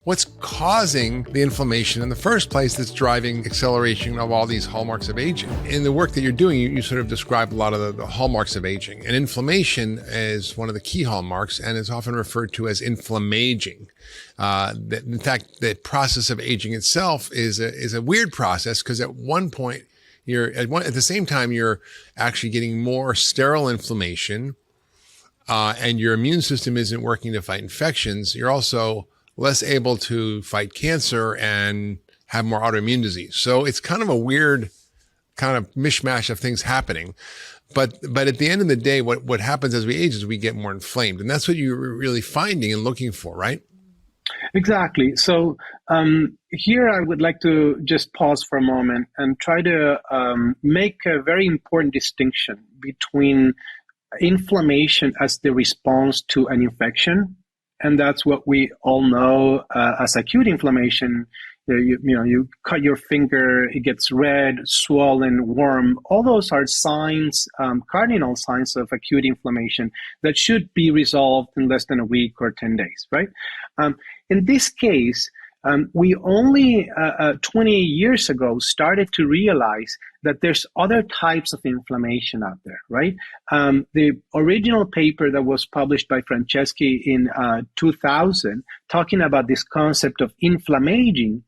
What's causing the inflammation in the first place that's driving acceleration of all these hallmarks of aging? In the work that you're doing, you sort of describe a lot of the hallmarks of aging. And inflammation is one of the key hallmarks and is often referred to as inflammaging. In fact, the process of aging itself is a weird process because at one point, at the same time, you're actually getting more sterile inflammation and your immune system isn't working to fight infections. You're also less able to fight cancer and have more autoimmune disease. So it's kind of a weird kind of mishmash of things happening. But at the end of the day, what happens as we age is we get more inflamed. And that's what you're really finding and looking for, right? Exactly. So here I would like to just pause for a moment and try to make a very important distinction between inflammation as the response to an infection. And that's what we all know as acute inflammation. You cut your finger, it gets red, swollen, warm. All those are signs, cardinal signs of acute inflammation that should be resolved in less than a week or 10 days, right? In this case, we only 20 years ago started to realize that there's other types of inflammation out there, right? The original paper that was published by Franceschi in 2000, talking about this concept of inflammaging,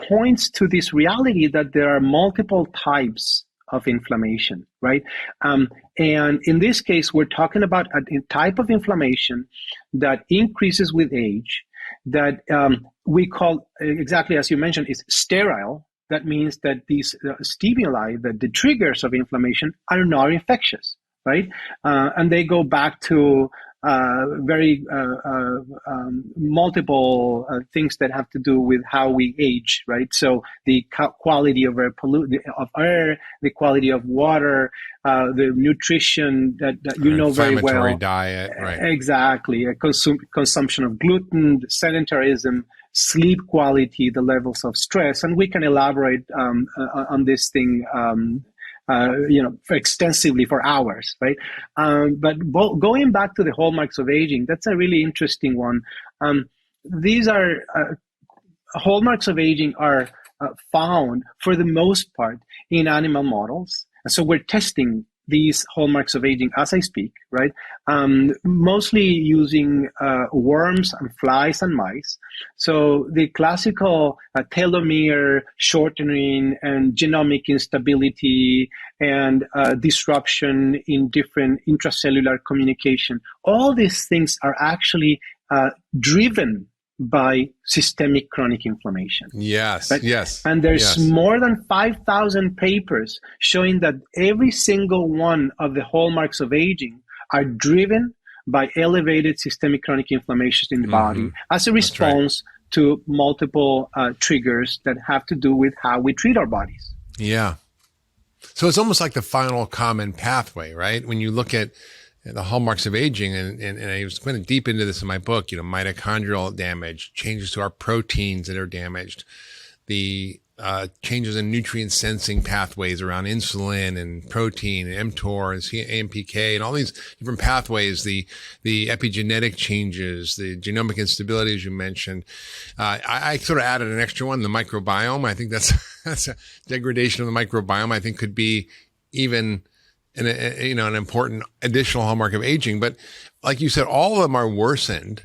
points to this reality that there are multiple types of inflammation, right? And in this case, we're talking about a type of inflammation that increases with age, that we call, exactly as you mentioned, is sterile. That means that these stimuli, the triggers of inflammation, are not infectious, right? And they go back to very multiple things that have to do with how we age, right? So the quality of air, the quality of water, the nutrition that you know very well. Inflammatory diet, right? Exactly. Consumption of gluten, sedentarism, sleep quality, the levels of stress, and we can elaborate on this thing extensively for hours, right? But going back to the hallmarks of aging, that's a really interesting one. These are hallmarks of aging are found for the most part in animal models. And so we're testing these hallmarks of aging as I speak, right? Mostly using worms and flies and mice. So the classical telomere shortening and genomic instability and disruption in different intracellular communication, all these things are actually driven by systemic chronic inflammation. Yes, right? yes. And there's more than 5,000 papers showing that every single one of the hallmarks of aging are driven by elevated systemic chronic inflammations in the body as a response to multiple triggers that have to do with how we treat our bodies. Yeah. So it's almost like the final common pathway, right? When you look at the hallmarks of aging, and I was going deep into this in my book, mitochondrial damage, changes to our proteins that are damaged, the changes in nutrient sensing pathways around insulin and protein and mTOR and AMPK and all these different pathways, the epigenetic changes, the genomic instability, as you mentioned. I sort of added an extra one, the microbiome. I think that's a degradation of the microbiome. I think could be even an important additional hallmark of aging. But like you said, all of them are worsened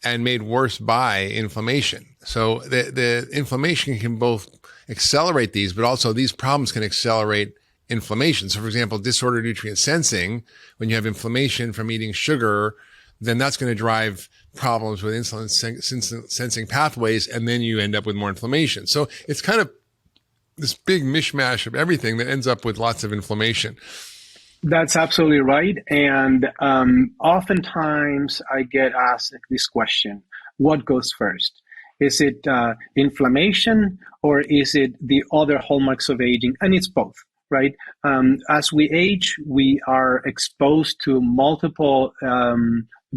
and made worse by inflammation. So the inflammation can both accelerate these, but also these problems can accelerate inflammation. So for example, disordered nutrient sensing, when you have inflammation from eating sugar, then that's going to drive problems with insulin sensing pathways, and then you end up with more inflammation. So it's kind of this big mishmash of everything that ends up with lots of inflammation. That's absolutely right. And oftentimes I get asked this question, what goes first? Is it inflammation or is it the other hallmarks of aging? And it's both, right? As we age, we are exposed to multiple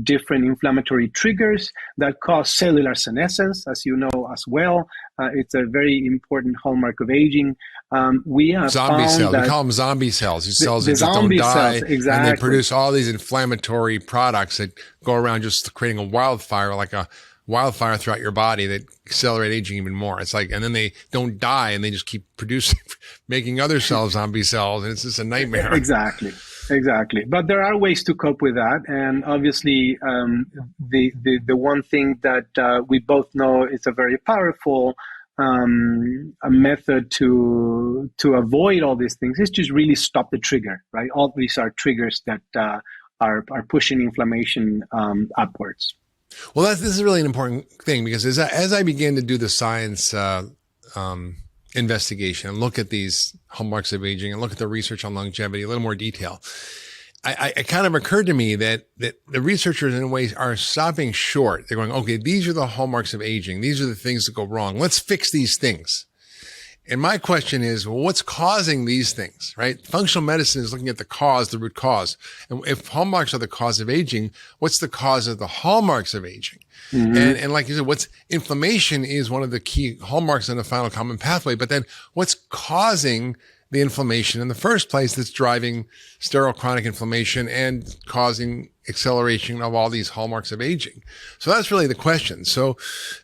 different inflammatory triggers that cause cellular senescence, as you know as well. It's a very important hallmark of aging. We have zombie found cells. that We call them zombie cells. These cells that just don't zombie die, cells, exactly. And they produce all these inflammatory products that go around just creating a wildfire, like a wildfire throughout your body that accelerate aging even more. It's like, and then they don't die and they just keep producing, making other cells, zombie cells. And it's just a nightmare. Exactly. But there are ways to cope with that. And obviously, the one thing that we both know is a very powerful a method to avoid all these things is just really stop the trigger, right? All these are triggers that are pushing inflammation upwards. Well, this is really an important thing, because as I began to do the science investigation and look at these hallmarks of aging and look at the research on longevity in a little more detail, it kind of occurred to me that the researchers in a way are stopping short. They're going, okay, these are the hallmarks of aging. These are the things that go wrong. Let's fix these things. And my question is, well, what's causing these things, right? Functional medicine is looking at the cause, the root cause. And if hallmarks are the cause of aging, what's the cause of the hallmarks of aging? Mm-hmm. And like you said, what's inflammation is one of the key hallmarks in the final common pathway. But then what's causing the inflammation in the first place that's driving sterile chronic inflammation and causing acceleration of all these hallmarks of aging? So that's really the question. So,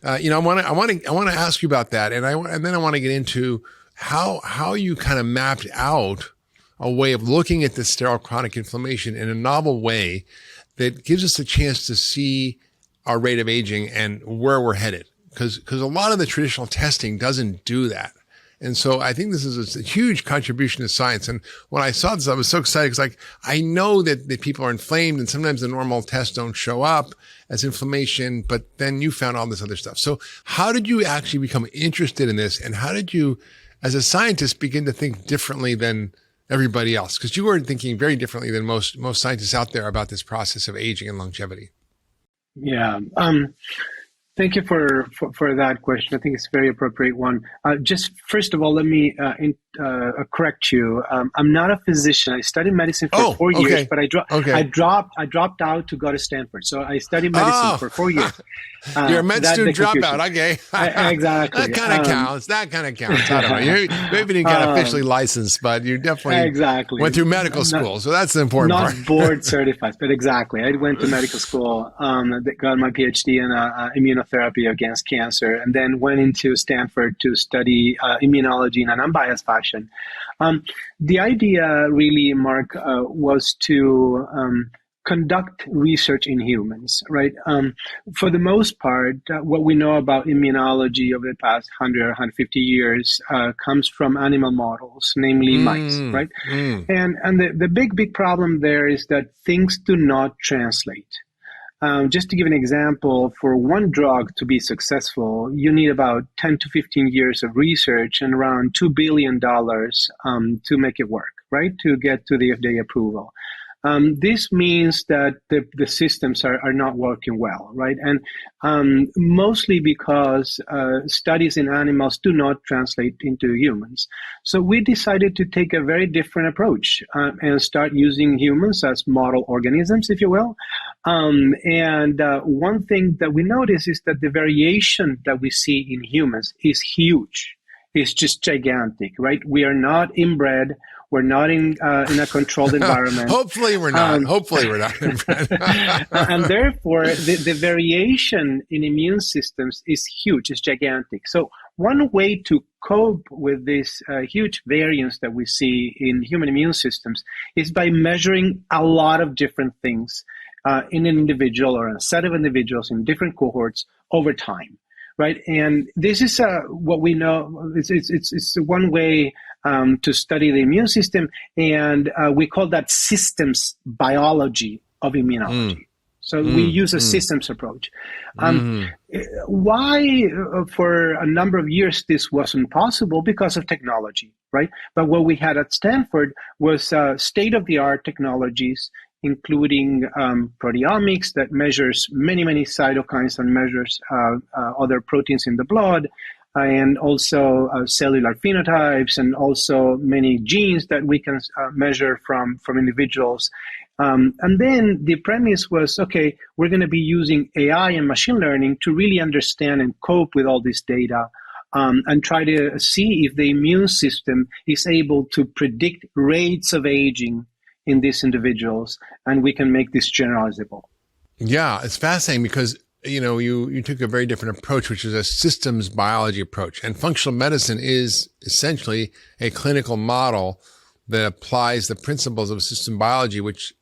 I want to ask you about that. And then I want to get into how you kind of mapped out a way of looking at this sterile chronic inflammation in a novel way that gives us a chance to see our rate of aging and where we're headed. Because a lot of the traditional testing doesn't do that. And so I think this is a huge contribution to science. And when I saw this, I was so excited because I know that people are inflamed and sometimes the normal tests don't show up as inflammation, but then you found all this other stuff. So how did you actually become interested in this? And how did you, as a scientist, begin to think differently than everybody else? Because you were thinking very differently than most scientists out there about this process of aging and longevity. Yeah. Thank you for that question. I think it's a very appropriate one. Just first of all, let me correct you. I'm not a physician. I studied medicine for 4 years, but I dropped out to go to Stanford. So I studied medicine for 4 years. You're a med student dropout. Okay. Exactly. That kind of counts. I don't know. You maybe didn't get officially licensed, but you definitely went through medical school. So that's the important part. Not board certified, but exactly. I went to medical school, got my PhD in immunotherapy against cancer, and then went into Stanford to study immunology in an unbiased fashion. The idea really, Mark, was to conduct research in humans, right? For the most part, what we know about immunology over the past 100 or 150 years comes from animal models, namely mice, right? And the big problem there is that things do not translate. Just to give an example, for one drug to be successful, you need about 10 to 15 years of research and around $2 billion to make it work, right? To get to the FDA approval. This means that the systems are not working well, right? And mostly because studies in animals do not translate into humans. So we decided to take a very different approach and start using humans as model organisms, if you will. And one thing that we notice is that the variation that we see in humans is huge. It's just gigantic, right? We are not inbred. We're not in a controlled environment. Hopefully we're not. Hopefully we're not inbred. And therefore, the variation in immune systems is huge. It's gigantic. So one way to cope with this huge variance that we see in human immune systems is by measuring a lot of different things in an individual or a set of individuals in different cohorts over time. Right, and this is what we know. It's one way to study the immune system, and we call that systems biology of immunology. So we use a systems approach. Why, for a number of years, this wasn't possible? Because of technology, right? But what we had at Stanford was state-of-the-art technologies, including proteomics that measures many cytokines and measures other proteins in the blood, and also cellular phenotypes, and also many genes that we can measure from individuals. And then the premise was, okay, we're going to be using AI and machine learning to really understand and cope with all this data, and try to see if the immune system is able to predict rates of aging in these individuals, and we can make this generalizable. Yeah, it's fascinating because you took a very different approach, which is a systems biology approach. And functional medicine is essentially a clinical model that applies the principles of system biology, which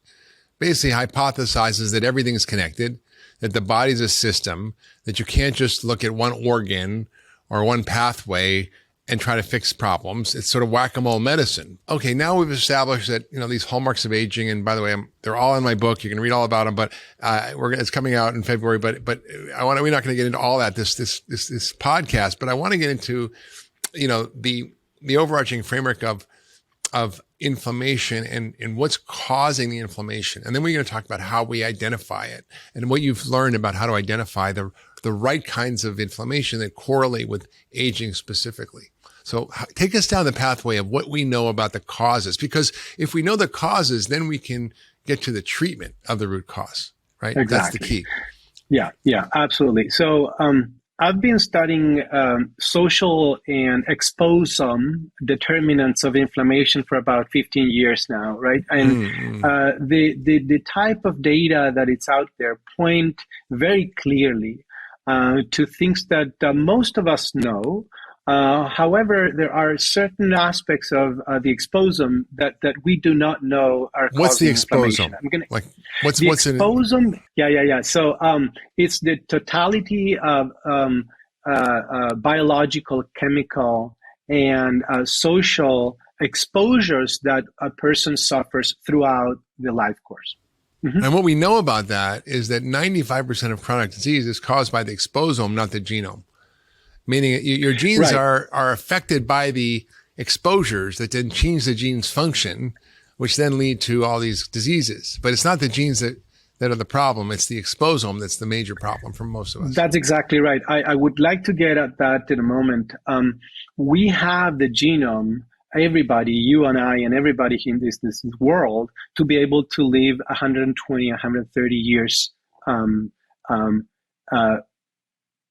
basically hypothesizes that everything is connected, that the body's a system, that you can't just look at one organ or one pathway and try to fix problems. It's sort of whack-a-mole medicine. Okay, now we've established that, these hallmarks of aging, and by the way, they're all in my book. You can read all about them, but it's coming out in February. But we're not going to get into all that this podcast. But I want to get into, the overarching framework of inflammation and what's causing the inflammation. And then we're going to talk about how we identify it and what you've learned about how to identify the right kinds of inflammation that correlate with aging specifically. So take us down the pathway of what we know about the causes, because if we know the causes, then we can get to the treatment of the root cause, right? Exactly. That's the key. Yeah, absolutely. So I've been studying social and exposome determinants of inflammation for about 15 years now, right? And the type of data that it's out there point very clearly to things that most of us know. However, there are certain aspects of the exposome that we do not know are what's the causing inflammation. exposome? What's exposome? Yeah. So it's the totality of biological, chemical, and social exposures that a person suffers throughout the life course. Mm-hmm. And what we know about that is that 95% of chronic disease is caused by the exposome, not the genome. Meaning your genes are affected by the exposures that then change the gene's function, which then lead to all these diseases. But it's not the genes that are the problem. It's the exposome that's the major problem for most of us. That's exactly right. I would like to get at that in a moment. We have the genome, everybody, you and I, and everybody in this world, to be able to live 120, 130 years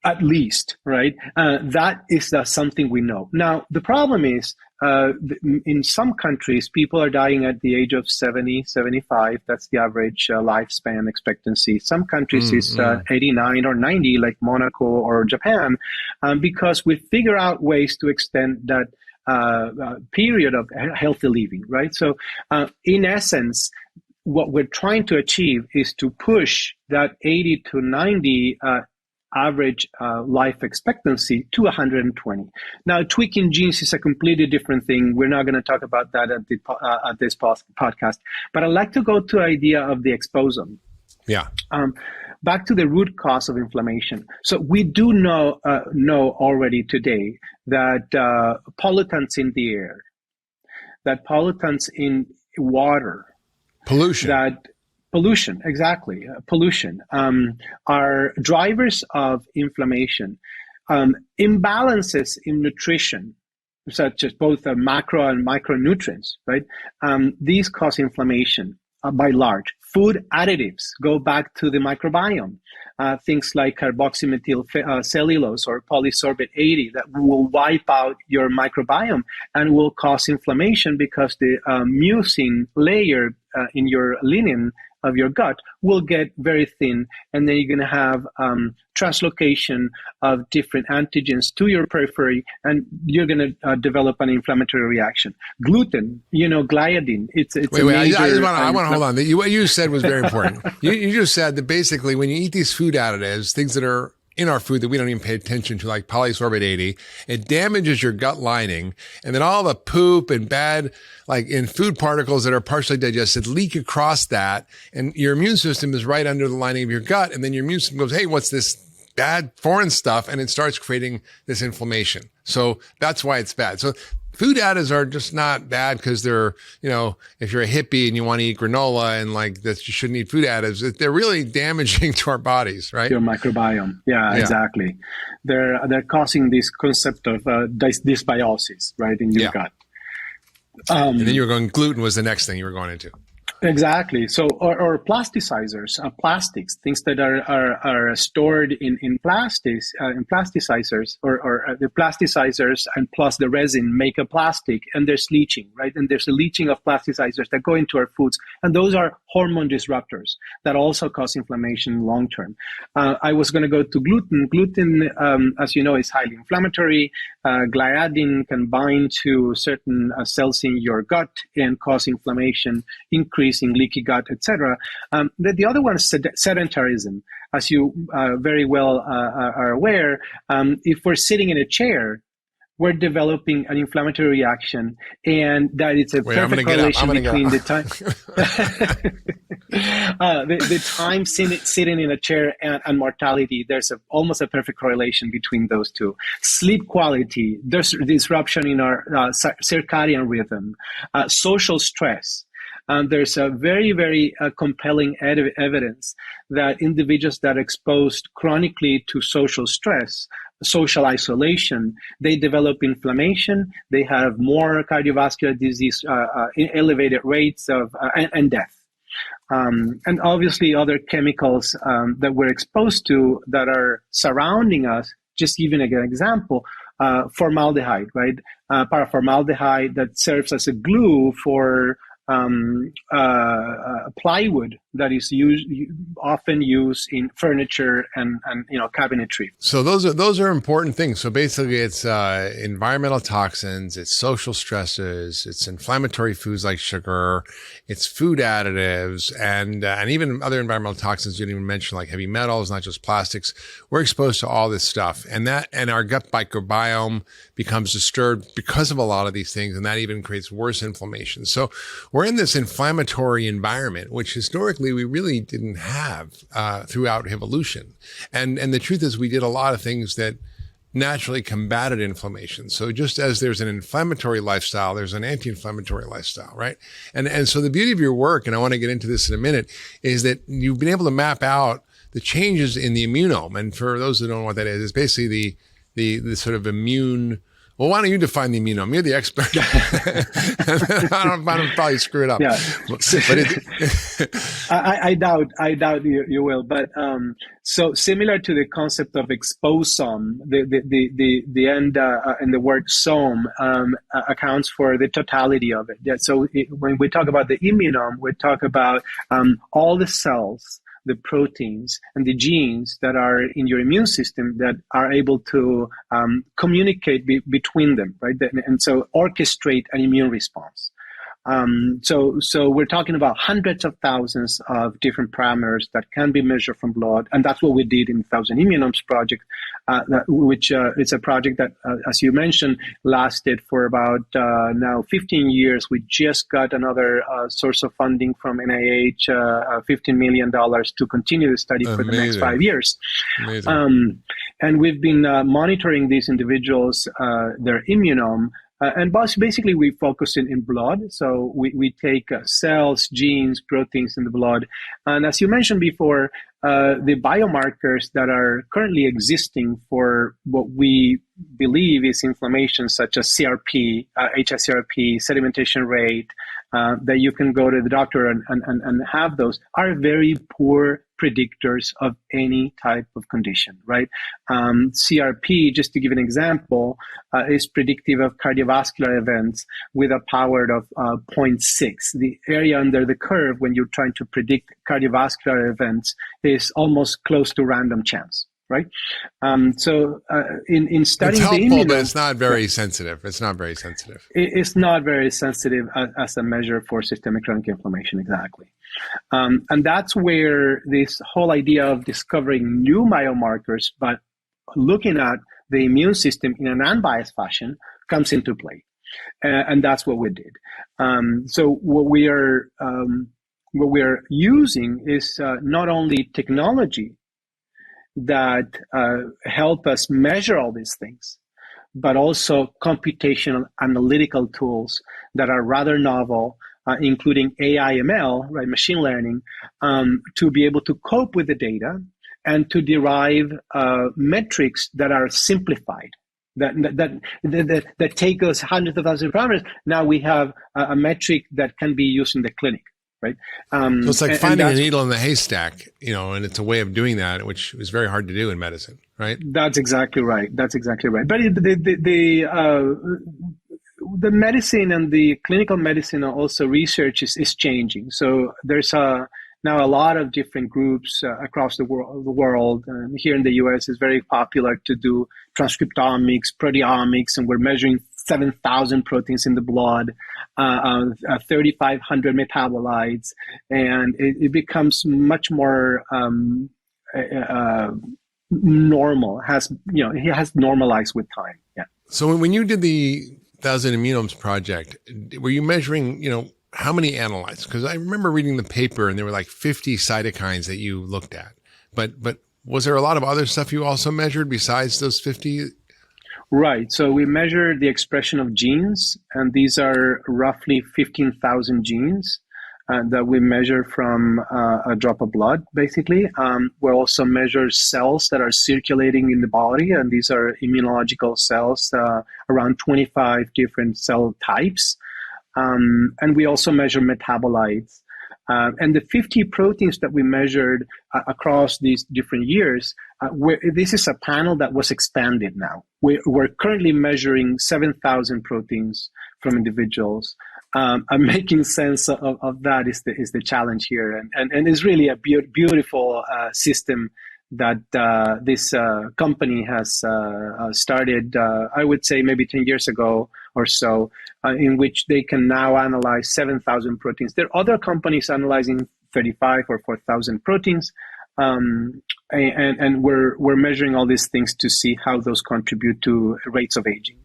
at least, right? That is something we know. Now, the problem is, in some countries, people are dying at the age of 70, 75. That's the average lifespan expectancy. Some countries is 89 or 90, like Monaco or Japan, because we figure out ways to extend that period of healthy living, right? So, in essence, what we're trying to achieve is to push that 80 to 90 average life expectancy to 120. Now, tweaking genes is a completely different thing. We're not going to talk about that at this podcast. But I'd like to go to the idea of the exposome. Yeah. Back to the root cause of inflammation. So we do know already today that pollutants in the air, that pollutants in water, Pollution, exactly. Pollution are drivers of inflammation. Imbalances in nutrition, such as both macro and micronutrients, right? These cause inflammation by large. Food additives go back to the microbiome. Things like carboxymethyl cellulose or polysorbate 80 that will wipe out your microbiome and will cause inflammation because the mucin layer in your lining of your gut will get very thin, and then you're going to have translocation of different antigens to your periphery, and you're going to develop an inflammatory reaction. Gluten, gliadin, it's wait, a major... I want to hold on. What you said was very important. You just said that basically when you eat these food additives, things that are in our food that we don't even pay attention to, like polysorbate 80, it damages your gut lining. And then all the poop and bad, like in food particles that are partially digested, leak across that. And your immune system is right under the lining of your gut. And then your immune system goes, hey, what's this bad foreign stuff? And it starts creating this inflammation. So that's why it's bad. So food additives are just not bad because they're, if you're a hippie and you want to eat granola and like that, you shouldn't eat food additives. They're really damaging to our bodies, right? Your microbiome. Yeah, exactly. They're causing this concept of dysbiosis, right, in your gut. And then you were going, gluten was the next thing you were going into. Exactly. So, or plasticizers, plastics, things that are stored in plastics, in plasticizers, or the plasticizers and plus the resin make a plastic, and there's leaching, right? And there's a leaching of plasticizers that go into our foods, and those are hormone disruptors that also cause inflammation long term. I was going to go to gluten. Gluten, as you know, is highly inflammatory. Gliadin can bind to certain cells in your gut and cause inflammation, increasing leaky gut, etc. The other one is sedentarism. As you very well are aware, if we're sitting in a chair, we're developing an inflammatory reaction, and that it's a perfect correlation between the time the time sitting in a chair and mortality. There's almost a perfect correlation between those two. Sleep quality, there's disruption in our circadian rhythm, social stress. There's a very compelling evidence that individuals that are exposed chronically to social stress, social isolation, they develop inflammation, they have more cardiovascular disease, elevated rates of and death. And obviously other chemicals that we're exposed to that are surrounding us. Just giving an example, formaldehyde, right? Paraformaldehyde that serves as a glue for plywood that is often used in furniture and cabinetry. So those are important things. So basically, it's environmental toxins, it's social stresses, it's inflammatory foods like sugar, it's food additives, and even other environmental toxins you didn't even mention, like heavy metals, not just plastics. We're exposed to all this stuff, and our gut microbiome becomes disturbed because of a lot of these things, and that even creates worse inflammation. So we're in this inflammatory environment, which historically we really didn't have throughout evolution. And the truth is we did a lot of things that naturally combated inflammation. So just as there's an inflammatory lifestyle, there's an anti-inflammatory lifestyle, right? And so the beauty of your work, and I want to get into this in a minute, is that you've been able to map out the changes in the immunome. And for those who don't know what that is, it's basically the sort of immune. Well, why don't you define the immunome? You're the expert. I don't probably screw it up. Yeah. But I doubt you will. But so similar to the concept of exposome, the end and the word some accounts for the totality of it. Yeah, so when we talk about the immunome, we talk about all the cells, the proteins and the genes that are in your immune system that are able to communicate between them, right? And so orchestrate an immune response. So we're talking about hundreds of thousands of different parameters that can be measured from blood, and that's what we did in the Thousand Immunomes Project, which is a project that, as you mentioned, lasted for about now 15 years. We just got another source of funding from NIH, $15 million to continue the study for the next 5 years. Amazing. And we've been monitoring these individuals, their immunome. And basically, we focus in blood. So we take cells, genes, proteins in the blood. And as you mentioned before, the biomarkers that are currently existing for what we believe is inflammation, such as CRP, hsCRP, sedimentation rate, that you can go to the doctor and have those, are very poor predictors of any type of condition, right? CRP, just to give an example, is predictive of cardiovascular events with a power of 0.6. The area under the curve when you're trying to predict cardiovascular events is almost close to random chance, right? So in studying it's helpful, the immunome, but it's not very sensitive. It's not very sensitive. It's not very sensitive as a measure for systemic chronic inflammation, exactly. And that's where this whole idea of discovering new biomarkers, but looking at the immune system in an unbiased fashion, comes into play. And that's what we did. So what we are using is not only technology that help us measure all these things, but also computational analytical tools that are rather novel, including AI, ML, right, machine learning, to be able to cope with the data and to derive metrics that are simplified, that take us hundreds of thousands of parameters. Now we have a metric that can be used in the clinic, right? So it's like finding a that's, needle in the haystack, and it's a way of doing that, which is very hard to do in medicine, right? That's exactly right. That's exactly right. But the medicine and the clinical medicine also research is changing. So there's now a lot of different groups across the world. Here in the US, it's very popular to do transcriptomics, proteomics, and we're measuring 7,000 proteins in the blood, 3,500 metabolites, and it becomes much more normal. It has normalized with time. Yeah. So when you did the 1,000 Immunomes Project, were you measuring, how many analytes? Because I remember reading the paper and there were like 50 cytokines that you looked at. But was there a lot of other stuff you also measured besides those 50? Right. So we measured the expression of genes, and these are roughly 15,000 genes that we measure from a drop of blood, basically. We also measure cells that are circulating in the body, and these are immunological cells, around 25 different cell types. And we also measure metabolites. And the 50 proteins that we measured across these different years, this is a panel that was expanded now. We're currently measuring 7,000 proteins from individuals. And making sense of that is the challenge here. And it's really a beautiful system that this company has started, I would say maybe 10 years ago or so, in which they can now analyze 7,000 proteins. There are other companies analyzing 35 or 4,000 proteins, and we're measuring all these things to see how those contribute to rates of aging.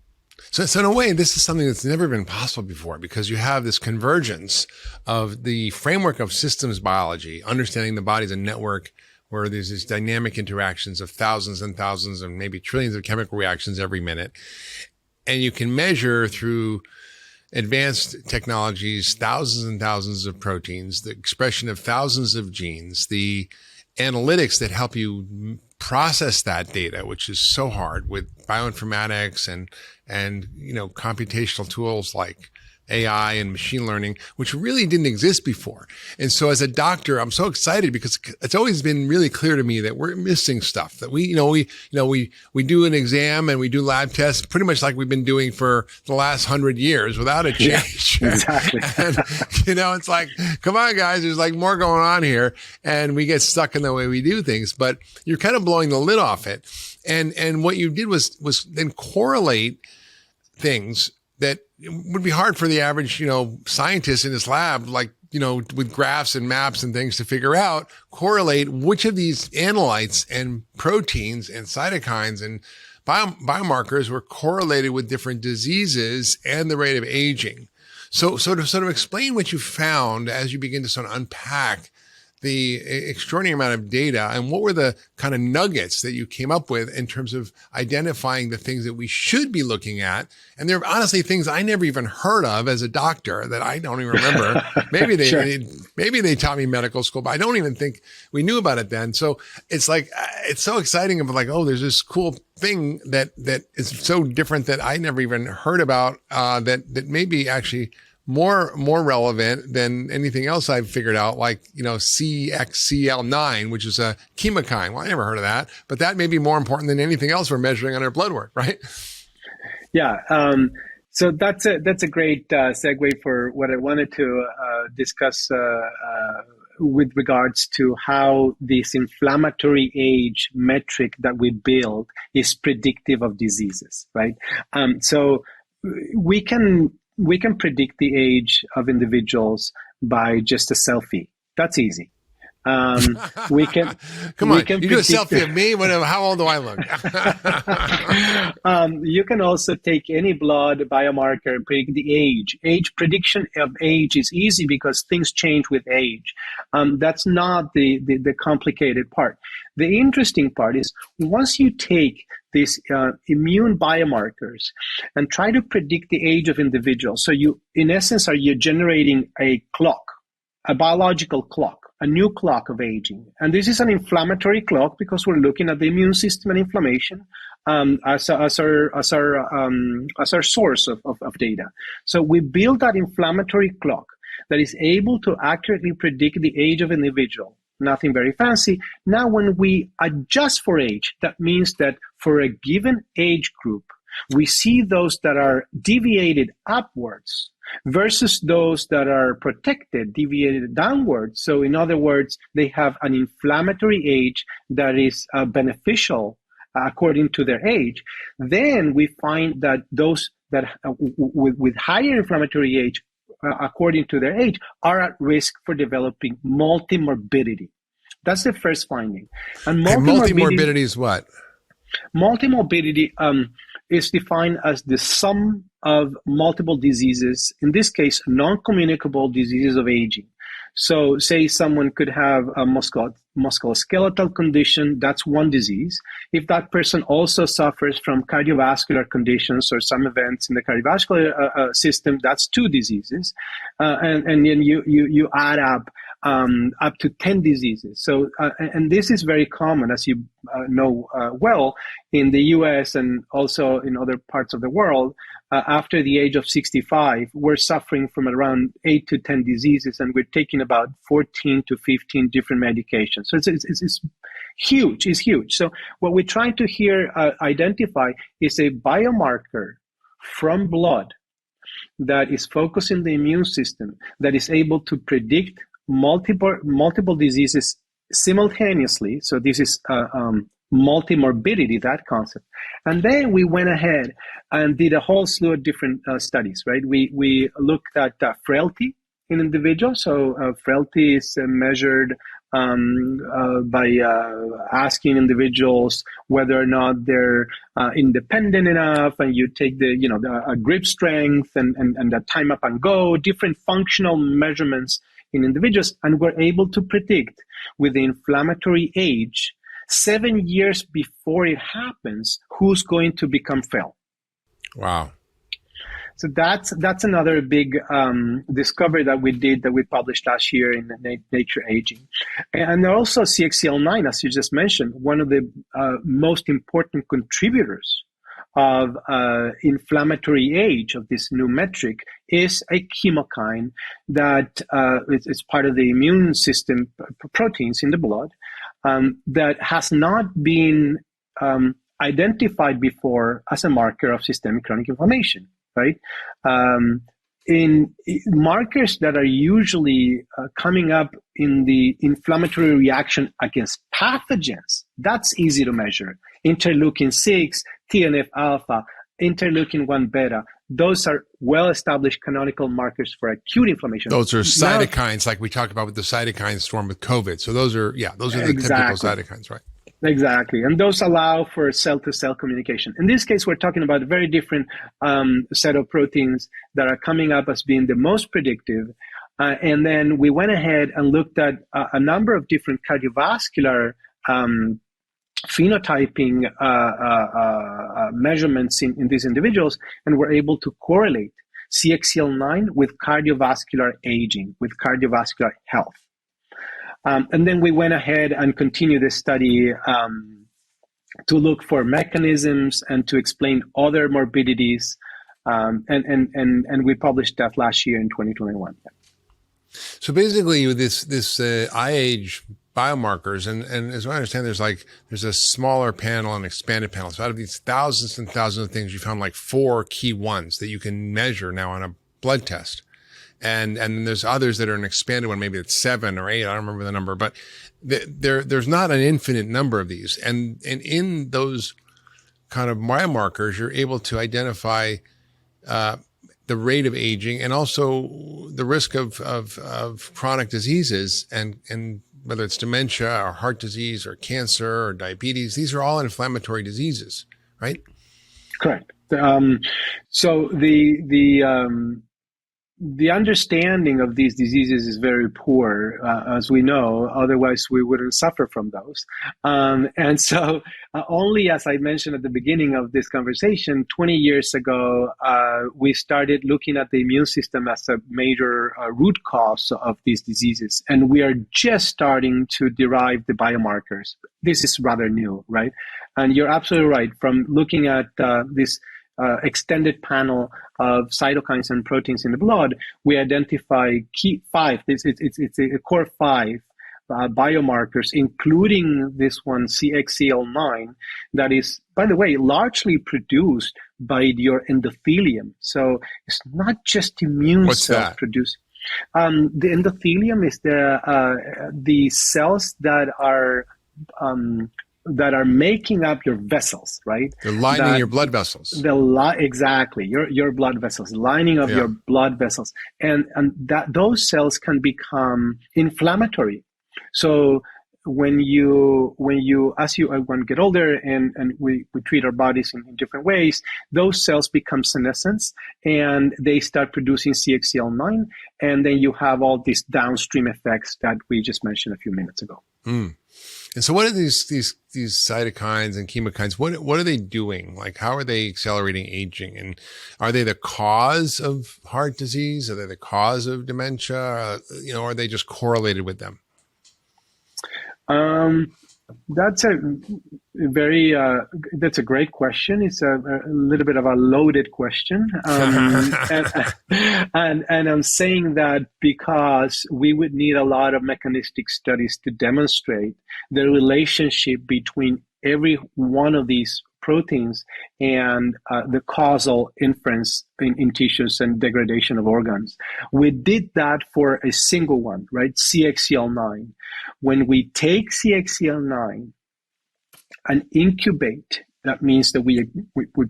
So in a way, this is something that's never been possible before, because you have this convergence of the framework of systems biology, understanding the body as a network where there's these dynamic interactions of thousands and thousands and maybe trillions of chemical reactions every minute. And you can measure through advanced technologies, thousands and thousands of proteins, the expression of thousands of genes, the analytics that help you process that data, which is so hard with bioinformatics and computational tools like AI and machine learning, which really didn't exist before. And so as a doctor, I'm so excited because it's always been really clear to me that we're missing stuff, that we do an exam and we do lab tests pretty much like we've been doing for the last 100 years without a change. Yeah, exactly. And, it's like, come on guys, there's like more going on here, and we get stuck in the way we do things, but you're kind of blowing the lid off it. And what you did was then correlate things that would be hard for the average, scientist in his lab, like, with graphs and maps and things to figure out, correlate which of these analytes and proteins and cytokines and biomarkers were correlated with different diseases and the rate of aging. So to sort of explain what you found as you begin to sort of unpack the extraordinary amount of data, and what were the kind of nuggets that you came up with in terms of identifying the things that we should be looking at. And there are honestly things I never even heard of as a doctor that I don't even remember. Maybe they taught me medical school, but I don't even think we knew about it then. So it's like, it's so exciting of like, oh, there's this cool thing that is so different that I never even heard about, that may be actually more relevant than anything else I've figured out, like, CXCL9, which is a chemokine. Well, I never heard of that, but that may be more important than anything else we're measuring on our blood work, right? Yeah. So that's a great segue for what I wanted to discuss with regards to how this inflammatory age metric that we build is predictive of diseases, right? So we can predict the age of individuals by just a selfie. That's easy. We can. Come on, you do a selfie of me. Whatever. How old do I look? You can also take any blood biomarker and predict the age. Prediction of age is easy because things change with age. That's not the complicated part. The interesting part is once you take these immune biomarkers and try to predict the age of individuals. So you, in essence, are you generating a clock, a biological clock, a new clock of aging. And this is an inflammatory clock because we're looking at the immune system and inflammation as our source of data. So we build that inflammatory clock. that is able to accurately predict the age of an individual. Nothing very fancy. Now, when we adjust for age, that means that for a given age group, we see those that are deviated upwards versus those that are protected, deviated downwards. So in other words, they have an inflammatory age that is beneficial according to their age. Then we find that those that with higher inflammatory age, according to their age, are at risk for developing multimorbidity. That's the first finding. And multimorbidity is what? Multimorbidity is defined as the sum of multiple diseases, in this case, non-communicable diseases of aging. So say someone could have a musculoskeletal condition, that's one disease. If that person also suffers from cardiovascular conditions or some events in the cardiovascular system, that's two diseases. And then you add up to 10 diseases. So, and this is very common, as you know well, in the US and also in other parts of the world. After the age of 65, we're suffering from around 8 to 10 diseases, and we're taking about 14 to 15 different medications. So it's huge. It's huge. So what we're trying to here identify is a biomarker from blood that is focusing the immune system, that is able to predict multiple diseases simultaneously. So this is multimorbidity, that concept. And then we went ahead and did a whole slew of different studies, right? We looked at frailty in individuals. So frailty is measured by asking individuals whether or not they're independent enough, and you take the grip strength and the time up and go, different functional measurements in individuals, and we're able to predict with the inflammatory age 7 years before it happens who's going to become frail. Wow. So that's another big discovery that we did, that we published last year in Nature Aging. And also CXCL9, as you just mentioned, one of the most important contributors of inflammatory age of this new metric is a chemokine that is part of the immune system proteins in the blood that has not been identified before as a marker of systemic chronic inflammation, right? In markers that are usually coming up in the inflammatory reaction against pathogens, that's easy to measure. Interleukin-6, TNF-alpha, interleukin-1 beta, those are well-established canonical markers for acute inflammation. Those are cytokines, like we talked about with the cytokine storm with COVID. So those are the typical cytokines, right? Exactly. And those allow for cell-to-cell communication. In this case, we're talking about a very different set of proteins that are coming up as being the most predictive. And then we went ahead and looked at a number of different cardiovascular phenotyping measurements in these individuals, and we're able to correlate CXCL9 with cardiovascular aging, with cardiovascular health. And then we went ahead and continued this study to look for mechanisms and to explain other morbidities, and we published that last year in 2021. So basically, with this age biomarkers, and as I understand, there's a smaller panel and expanded panel. So out of these thousands and thousands of things, you found like 4 key ones that you can measure now on a blood test. And there's others that are an expanded one, maybe it's 7 or 8. I don't remember the number, but there's not an infinite number of these. And in those kind of biomarkers, you're able to identify the rate of aging and also the risk of chronic diseases, and whether it's dementia or heart disease or cancer or diabetes. These are all inflammatory diseases, right? Correct. So the understanding of these diseases is very poor, as we know. Otherwise, we wouldn't suffer from those. And so only, as I mentioned at the beginning of this conversation, 20 years ago, we started looking at the immune system as a major root cause of these diseases. And we are just starting to derive the biomarkers. This is rather new, right? And you're absolutely right. From looking at this extended panel of cytokines and proteins in the blood, we identify key five. It's a core five biomarkers, including this one, CXCL9, that is, by the way, largely produced by your endothelium. So it's not just immune cells produced. The endothelium is the cells that are making up your vessels, right? They're lining your blood vessels. Exactly, your blood vessels, lining of your blood vessels, and that those cells can become inflammatory. So when you get older and we treat our bodies in different ways, those cells become senescent and they start producing CXCL9, and then you have all these downstream effects that we just mentioned a few minutes ago. Mm. And so what are these cytokines and chemokines? What are they doing? Like, how are they accelerating aging? And are they the cause of heart disease? Are they the cause of dementia? Are they just correlated with them? That's a great question. It's a little bit of a loaded question. And I'm saying that because we would need a lot of mechanistic studies to demonstrate the relationship between every one of these proteins and the causal inference in tissues and degradation of organs. We did that for a single one, right? CXCL9. When we take CXCL9 and incubate, that means that we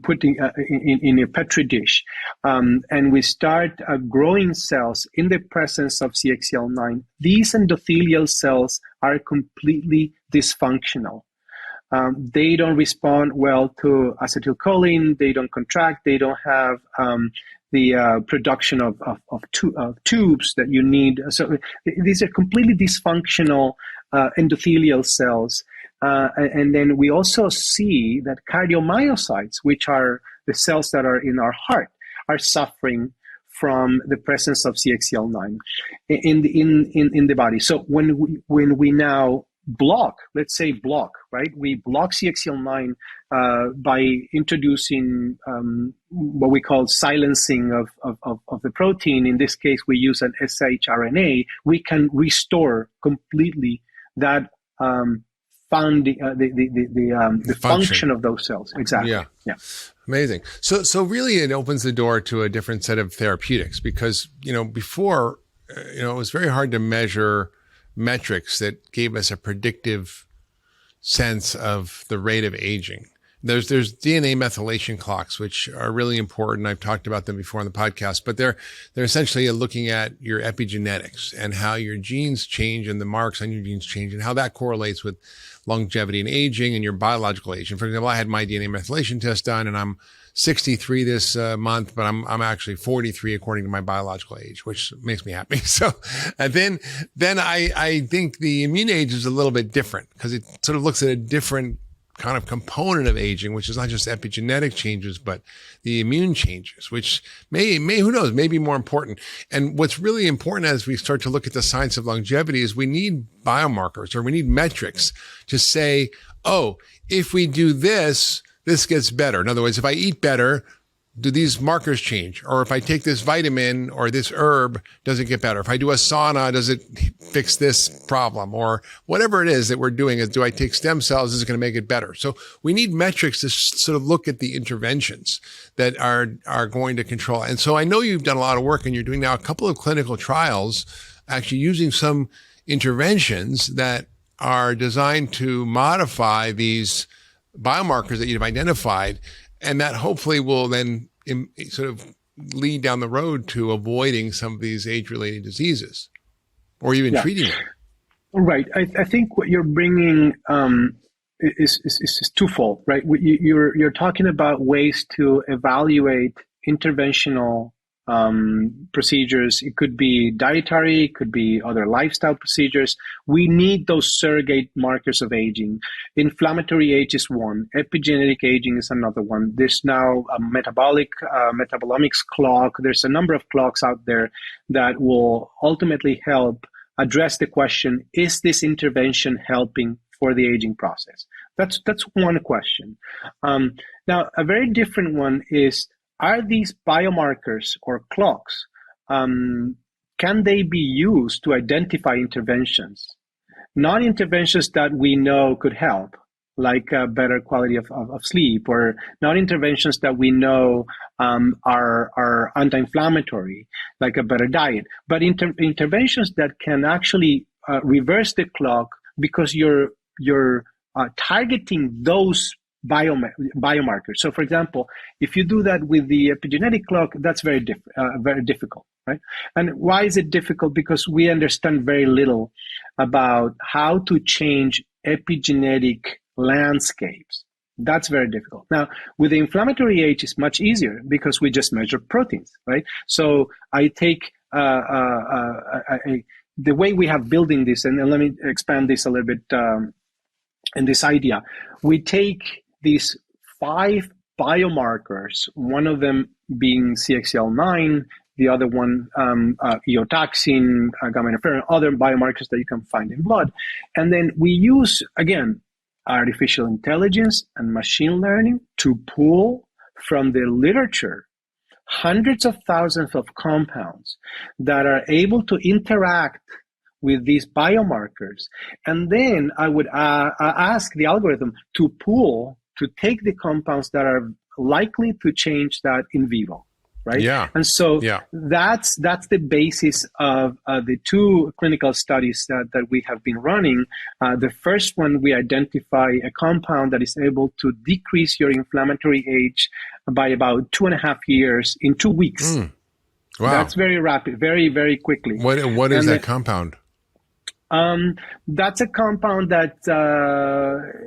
put in a petri dish, and we start growing cells in the presence of CXCL9. These endothelial cells are completely dysfunctional. They don't respond well to acetylcholine. They don't contract. They don't have the production of tubes that you need. So these are completely dysfunctional endothelial cells. And then we also see that cardiomyocytes, which are the cells that are in our heart, are suffering from the presence of CXCL9 in the body. So when we now block, right? We block CXCL9 by introducing what we call silencing of the protein. In this case, we use an shRNA. We can restore completely that the function of those cells. Exactly. Yeah. Amazing. So really it opens the door to a different set of therapeutics because, before, it was very hard to measure metrics that gave us a predictive sense of the rate of aging. There's DNA methylation clocks, which are really important. I've talked about them before on the podcast, but they're essentially looking at your epigenetics and how your genes change and the marks on your genes change and how that correlates with longevity and aging and your biological age. And for example, I had my DNA methylation test done and I'm 63 this month, but I'm actually 43 according to my biological age, which makes me happy. So, and then I think the immune age is a little bit different because it sort of looks at a different kind of component of aging, which is not just epigenetic changes, but the immune changes, which may, who knows, may be more important. And what's really important as we start to look at the science of longevity is we need biomarkers or we need metrics to say, oh, if we do this, this gets better. In other words, if I eat better, do these markers change? Or if I take this vitamin or this herb, does it get better? If I do a sauna, does it fix this problem? Or whatever it is that we're doing is, do I take stem cells? Is it going to make it better? So we need metrics to sort of look at the interventions that are going to control. And so I know you've done a lot of work and you're doing now a couple of clinical trials, actually using some interventions that are designed to modify these biomarkers that you've identified. And that hopefully will then sort of lead down the road to avoiding some of these age-related diseases or even treating them. Right. I think what you're bringing is twofold, right? You're talking about ways to evaluate interventional procedures. It could be dietary, it could be other lifestyle procedures. We need those surrogate markers of aging. Inflammatory age is one. Epigenetic aging is another one. There's now a metabolomics clock. There's a number of clocks out there that will ultimately help address the question, is this intervention helping for the aging process? That's one question. Now, a very different one is, are these biomarkers or clocks, can they be used to identify interventions? Not interventions that we know could help, like a better quality of sleep, or not interventions that we know are anti-inflammatory, like a better diet, but interventions that can actually reverse the clock because you're targeting those biomarkers. So, for example, if you do that with the epigenetic clock, that's very difficult, right? And why is it difficult? Because we understand very little about how to change epigenetic landscapes. That's very difficult. Now, with the inflammatory age, it's much easier because we just measure proteins, right? So I take the way we have building this, and let me expand this a little bit in this idea. We take these 5 biomarkers, one of them being CXCL9, the other one eotaxin, gamma interferon, other biomarkers that you can find in blood. And then we use, again, artificial intelligence and machine learning to pull from the literature hundreds of thousands of compounds that are able to interact with these biomarkers. And then I would ask the algorithm to take the compounds that are likely to change that in vivo, right? Yeah. And so that's the basis of the 2 clinical studies that we have been running. The first one, we identify a compound that is able to decrease your inflammatory age by about 2.5 years in 2 weeks. Wow. That's very rapid, very, very quickly. What is that compound? That's a compound that's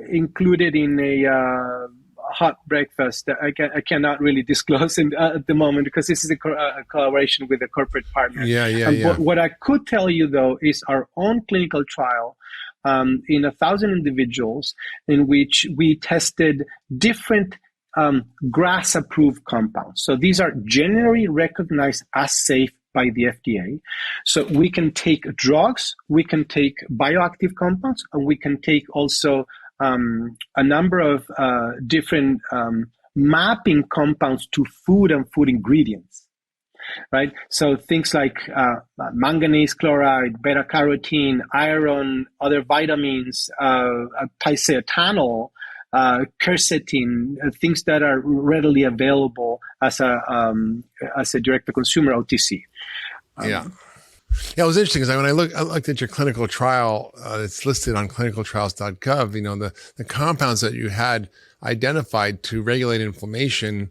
included in a hot breakfast that I cannot really disclose at the moment because this is a collaboration with a corporate partner. Yeah. What I could tell you, though, is our own clinical trial in 1,000 individuals in which we tested different GRAS-approved compounds. So these are generally recognized as safe by the FDA. So we can take drugs, we can take bioactive compounds, and we can take also a number of different mapping compounds to food and food ingredients, right? So things like manganese chloride, beta-carotene, iron, other vitamins, picetanol, quercetin, things that are readily available as a direct-to-consumer OTC. Yeah, it was interesting because when I looked at your clinical trial, it's listed on clinicaltrials.gov. You know, the compounds that you had identified to regulate inflammation,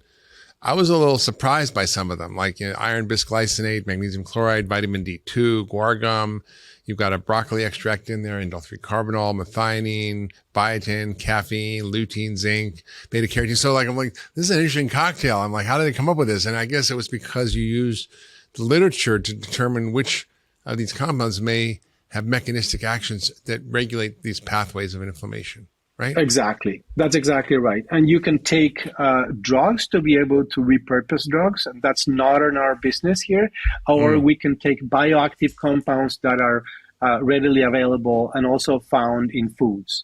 I was a little surprised by some of them, like iron bisglycinate, magnesium chloride, vitamin D2, guar gum. You've got a broccoli extract in there, indole-3-carbinol, methionine, biotin, caffeine, lutein, zinc, beta-carotene. So I'm like, this is an interesting cocktail. I'm like, how did they come up with this? And I guess it was because you used the literature to determine which of these compounds may have mechanistic actions that regulate these pathways of inflammation, right? Exactly. That's exactly right. And you can take drugs to be able to repurpose drugs, and that's not in our business here. Or we can take bioactive compounds that are readily available and also found in foods.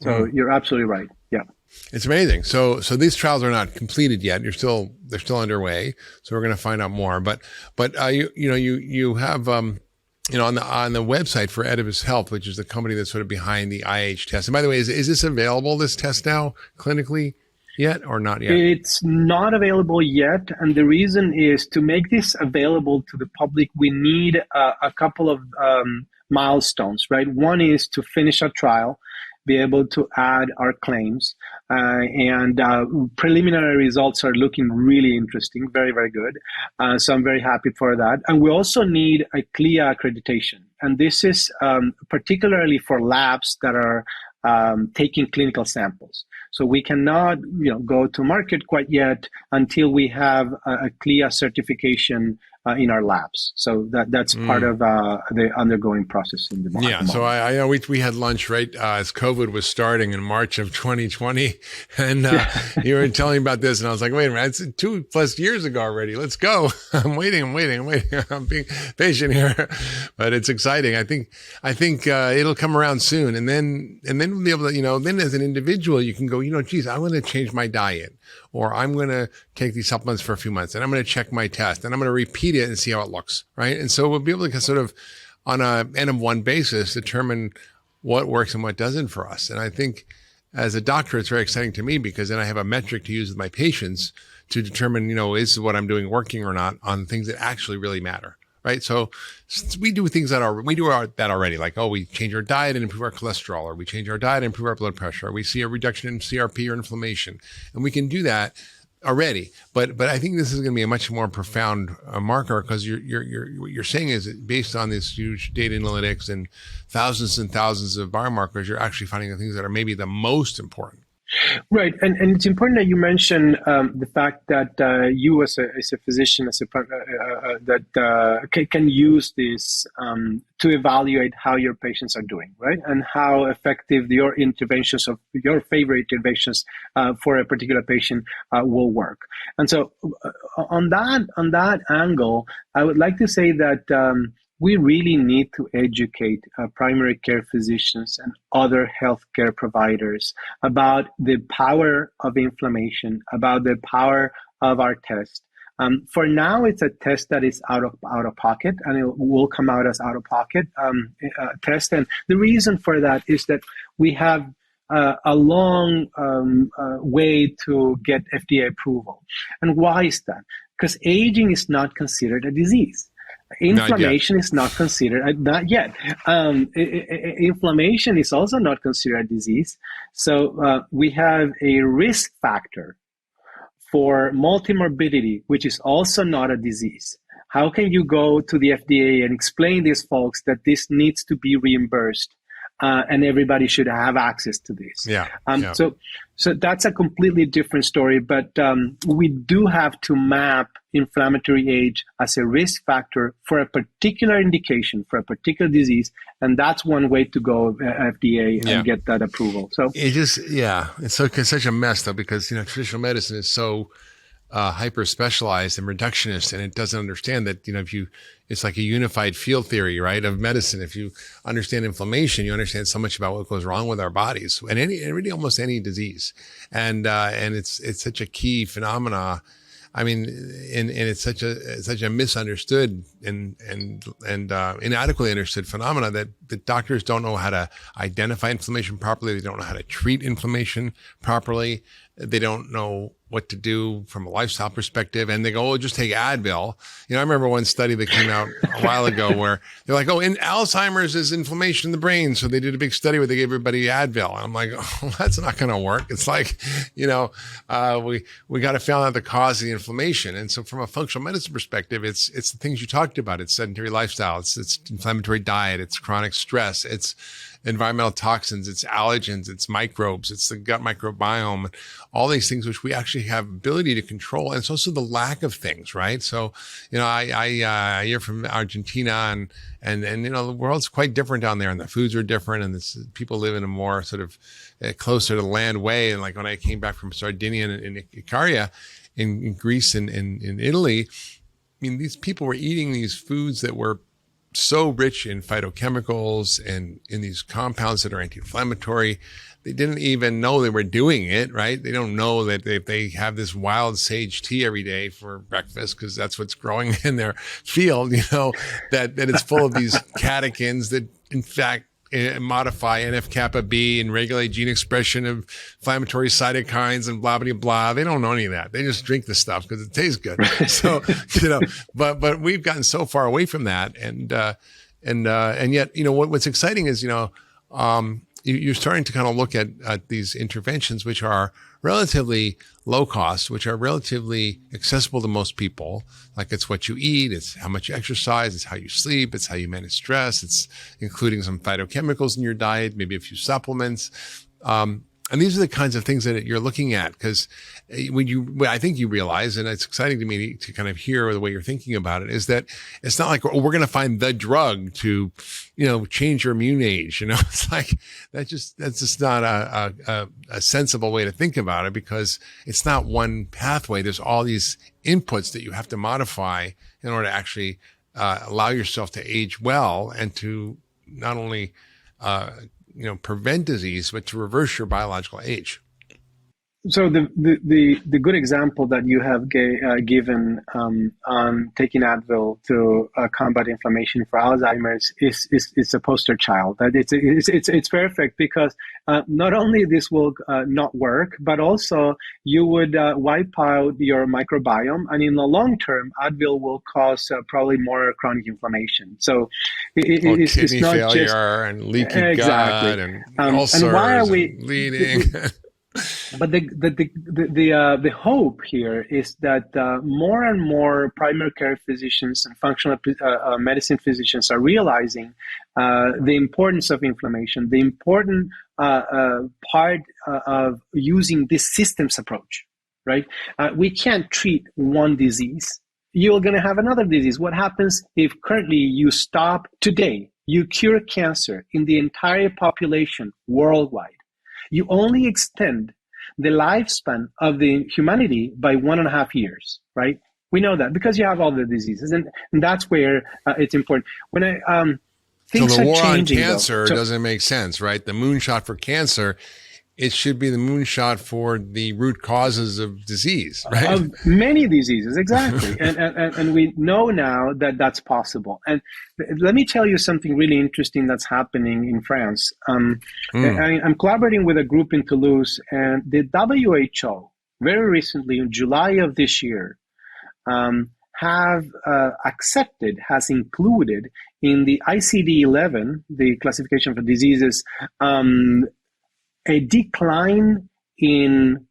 So you're absolutely right. Yeah. It's amazing. So these trials are not completed yet. They're still underway. So we're going to find out more. But you have on the website for Edivis Health, which is the company that's sort of behind the IH test. And by the way, is this available, this test now clinically yet or not yet? It's not available yet. And the reason is to make this available to the public, we need a couple of milestones, right? One is to finish a trial, be able to add our claims, and preliminary results are looking really interesting, very, very good. So I'm very happy for that. And we also need a CLIA accreditation. And this is particularly for labs that are taking clinical samples. So we cannot go to market quite yet until we have a CLIA certification in our labs. So that's part of the undergoing process in the market. Yeah. So I know we had lunch right as COVID was starting in March of 2020, and you were telling me about this, and I was like, wait a minute, it's 2+ years ago already. Let's go. I'm waiting. I'm being patient here, but it's exciting. I think it'll come around soon, and then we'll be able to, then as an individual, you can go, geez, I want to change my diet, or I'm going to take these supplements for a few months, and I'm going to check my test, and I'm going to repeat it and see how it looks, right? And so we'll be able to sort of, on a N of 1 basis, determine what works and what doesn't for us. And I think as a doctor, it's very exciting to me because then I have a metric to use with my patients to determine, is what I'm doing working or not on things that actually really matter, right? So we do things that already, like, we change our diet and improve our cholesterol, or we change our diet and improve our blood pressure, or we see a reduction in CRP or inflammation. And we can do that already, but I think this is going to be a much more profound marker, because what you're saying is that based on this huge data analytics and thousands of biomarkers, you're actually finding the things that are maybe the most important. Right, and it's important that you mention the fact that you as a physician, can use this to evaluate how your patients are doing, right, and how effective your favorite interventions for a particular patient will work. And so, on that angle, I would like to say that we really need to educate primary care physicians and other healthcare providers about the power of inflammation, about the power of our test. For now, it's a test that is out of pocket, and it will come out as out of pocket test. And the reason for that is that we have a long way to get FDA approval. And why is that? Because aging is not considered a disease. Inflammation is not considered, not yet. Inflammation is also not considered a disease. So we have a risk factor for multimorbidity, which is also not a disease. How can you go to the FDA and explain these folks that this needs to be reimbursed and everybody should have access to this? So that's a completely different story, but we do have to map inflammatory age as a risk factor for a particular indication, for a particular disease, and that's one way to go FDA and get that approval. So it's such a mess though, because traditional medicine is so hyper specialized and reductionist, and it doesn't understand that it's like a unified field theory, right, of medicine. If you understand inflammation, you understand so much about what goes wrong with our bodies and really almost any disease, and it's such a key phenomena. I mean, and it's such a misunderstood and inadequately understood phenomena that the doctors don't know how to identify inflammation properly. They don't know how to treat inflammation properly. They don't know what to do from a lifestyle perspective. And they go, just take Advil. I remember one study that came out a while ago where they're like, in Alzheimer's is inflammation in the brain. So they did a big study where they gave everybody Advil. And I'm like, that's not going to work. It's like, we got to find out the cause of the inflammation. And so from a functional medicine perspective, it's the things you talked about. It's sedentary lifestyle. It's inflammatory diet. It's chronic stress. It's environmental toxins, it's allergens, it's microbes, it's the gut microbiome, all these things which we actually have ability to control. And it's also the lack of things, right? So, I hear from Argentina and the world's quite different down there, and the foods are different, and people live in a more sort of closer to the land way. And like when I came back from Sardinia and Icaria in Greece and in Italy, I mean, these people were eating these foods that were so rich in phytochemicals and in these compounds that are anti-inflammatory. They didn't even know they were doing it, right? They don't know that if they have this wild sage tea every day for breakfast, because that's what's growing in their field, that it's full of these catechins that in fact modify NF-kappa B and regulate gene expression of inflammatory cytokines and blah, blah, blah. They don't know any of that. They just drink the stuff because it tastes good. So, but we've gotten so far away from that. And yet, what's exciting is, you're starting to kind of look at these interventions, which are relatively low cost, which are relatively accessible to most people. Like it's what you eat, it's how much you exercise, it's how you sleep, it's how you manage stress, it's including some phytochemicals in your diet, maybe a few supplements. And these are the kinds of things that you're looking at, because I think you realize, and it's exciting to me to kind of hear the way you're thinking about it, is that it's not like, oh, we're going to find the drug to, change your immune age. It's like, that's just not a sensible way to think about it, because it's not one pathway. There's all these inputs that you have to modify in order to actually allow yourself to age well and to not only, prevent disease, but to reverse your biological age. So the good example that you have given on taking Advil to combat inflammation for Alzheimer's is a poster child. That it's perfect, because not only this will not work, but also you would wipe out your microbiome, and in the long term, Advil will cause probably more chronic inflammation. So it's kidney not failure just and leaky exactly. gut and ulcers and why are we bleeding. But the hope here is that more and more primary care physicians and functional medicine physicians are realizing the importance of inflammation, the important part of using this systems approach, right? We can't treat one disease. You're going to have another disease. What happens if currently you stop today, you cure cancer in the entire population worldwide? You only extend the lifespan of the humanity by 1.5 years, right? We know that because you have all the diseases, and that's where it's important. When things so the are war on changing, cancer doesn't make sense, right? The moonshot for cancer, it should be the moonshot for the root causes of disease, right? Of many diseases, exactly. and we know now that that's possible. And let me tell you something really interesting that's happening in France. I'm collaborating with a group in Toulouse, and the WHO, very recently, in July of this year, has included in the ICD-11, the classification for diseases, a decline in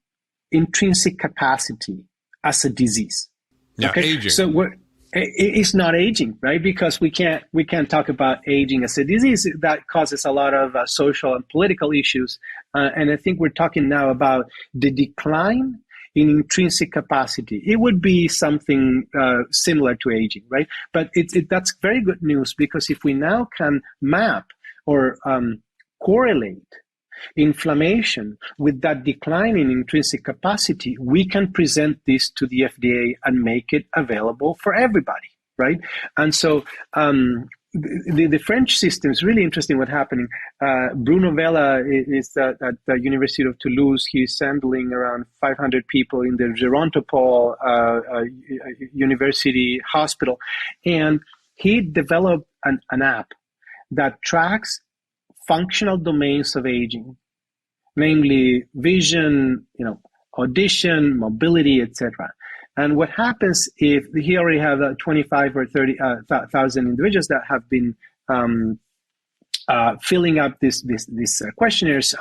intrinsic capacity as a disease. Yeah, okay? Aging. So it's not aging, right? Because we can't talk about aging as a disease. That causes a lot of social and political issues. And I think we're talking now about the decline in intrinsic capacity. It would be something similar to aging, right? But that's very good news, because if we now can map or correlate inflammation with that decline in intrinsic capacity, we can present this to the FDA and make it available for everybody, right? And so the French system is really interesting what's happening. Bruno Vella is at the University of Toulouse. He's handling around 500 people in the Gerontopole University Hospital. And he developed an app that tracks functional domains of aging, namely vision, audition, mobility, etc. And what happens if he already have 25 or 30,000 individuals that have been filling up these questionnaires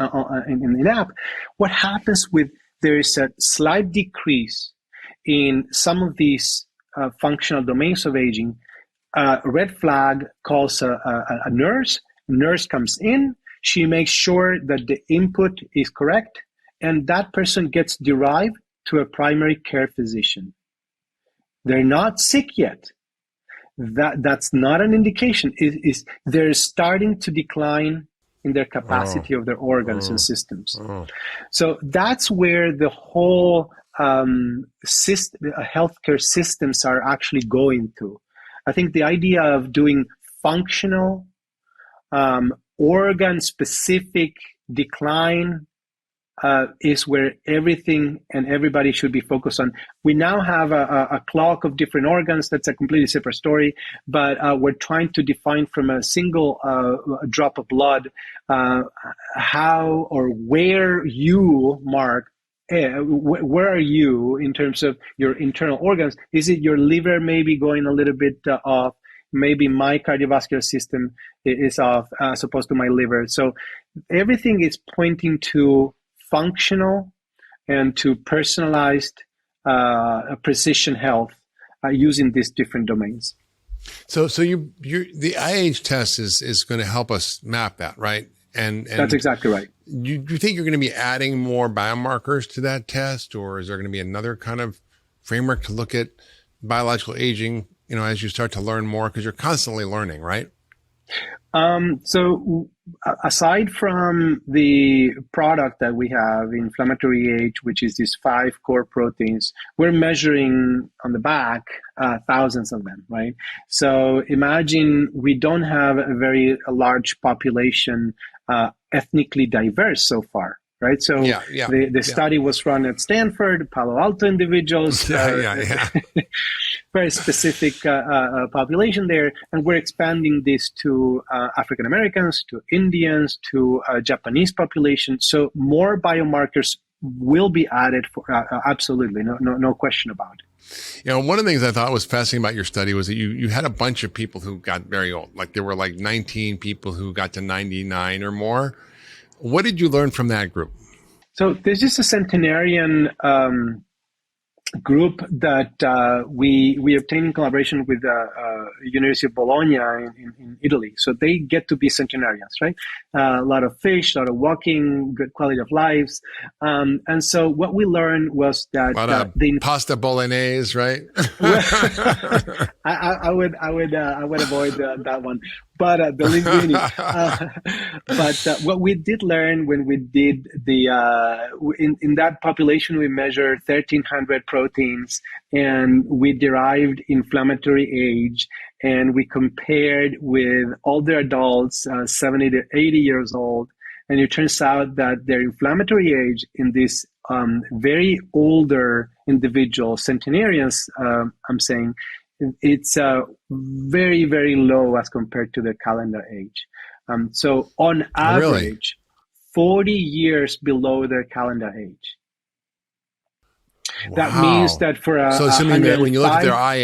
in the app? What happens with there is a slight decrease in some of these functional domains of aging? Red flag calls a nurse. Nurse comes in, she makes sure that the input is correct, and that person gets derived to a primary care physician. They're not sick yet. That's not an indication. They're starting to decline in their capacity of their organs and systems. So that's where the whole healthcare systems are actually going to. I think the idea of doing functional organ-specific decline is where everything and everybody should be focused on. We now have a clock of different organs. That's a completely separate story, but we're trying to define from a single drop of blood how or where you, Mark, where are you in terms of your internal organs? Is it your liver maybe going a little bit off? Maybe my cardiovascular system is off as opposed to my liver. So everything is pointing to functional and to personalized precision health using these different domains. So the IH test is going to help us map that, right? That's And exactly right. you think you're going to be adding more biomarkers to that test, or is there going to be another kind of framework to look at biological aging, as you start to learn more, because you're constantly learning, right? So aside from the product that we have, inflammatory age, which is these 5 core proteins, we're measuring on the back thousands of them, right? So imagine we don't have a large population, ethnically diverse so far. Right, so the study was run at Stanford, Palo Alto individuals, very specific population there, and we're expanding this to African Americans, to Indians, to Japanese population. So more biomarkers will be added for absolutely, no question about it. One of the things I thought was fascinating about your study was that you had a bunch of people who got very old. Like there were like 19 people who got to 99 or more. What did you learn from that group? So this is a centenarian group that we obtained in collaboration with University of Bologna in Italy. So they get to be centenarians, right? A lot of fish, a lot of walking, good quality of lives. And so what we learned was that the pasta bolognese, right? I would avoid that one. But the linguine. But what we did learn when we did in that population, we measured 1,300 proteins, and we derived inflammatory age, and we compared with older adults, 70 to 80 years old, and it turns out that their inflammatory age in this very older individuals, centenarians, I'm saying, it's very, very low as compared to the calendar age. So on average, 40 years below their calendar age. Wow. That means that for so assuming that when you look at their eye